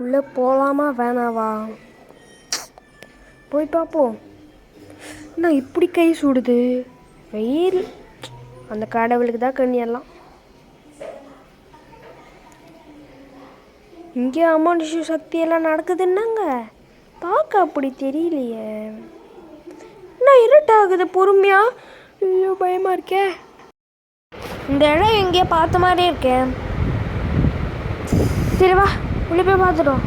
உள்ளே போகலாமா வேணாவா? போய் பார்ப்போம். நான் இப்படி கை சுடுது வெயில். அந்த கடவுளுக்கு தான் கண்ணியெல்லாம். இங்கே அமானுஷ சக்தியெல்லாம் நடக்குதுன்னாங்க. பார்க்க அப்படி தெரியலையே. நான் இருட்டாகுது பொறுமையா. ஐயோ பயமாக இருக்கே. இந்த இடம் எங்கேயோ பார்த்த மாதிரியே இருக்கேன். சரி வா உள்ளே போய் பார்த்துட்டோம்.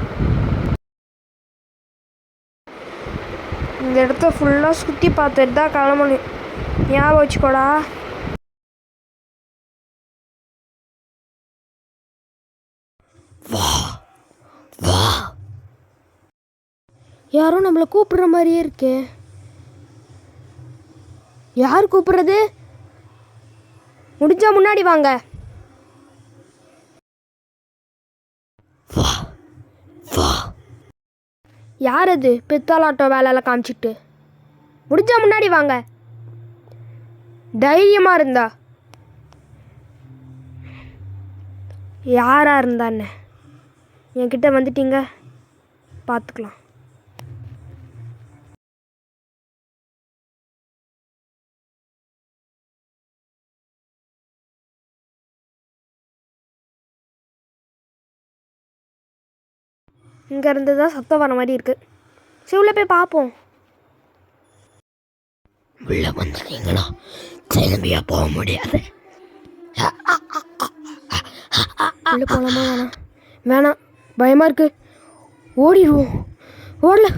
இந்த இடத்த ஃபுல்லாக சுற்றி பார்த்துட்டு தான் கிளம்பணும். ஞாபகம் வச்சுக்கோடா. வா வா. யாரும் நம்மளை கூப்பிடுற மாதிரியே இருக்கே. யார் கூப்பிடுறது? முடிஞ்சா முன்னாடி வாங்க. வா வா. யார் அது பித்தலாட்டோ வேலையில் காமிச்சிட்டு? முடிஞ்சா முன்னாடி வாங்க. தைரியமாக இருந்தா யாராக இருந்தான்னு என்கிட்ட வந்துட்டீங்க, பார்த்துக்கலாம். இங்கேருந்து தான் சத்தம் வர மாதிரி இருக்குது. சரி உள்ளே போய் பார்ப்போம். உள்ளே வந்துட்டீங்களா? கிளம்பியா போக முடியாது. உள்ளே போகலாமா வேணாம்? வேணாம், பயமாக இருக்குது. ஓடிடுவோம். ஓடல.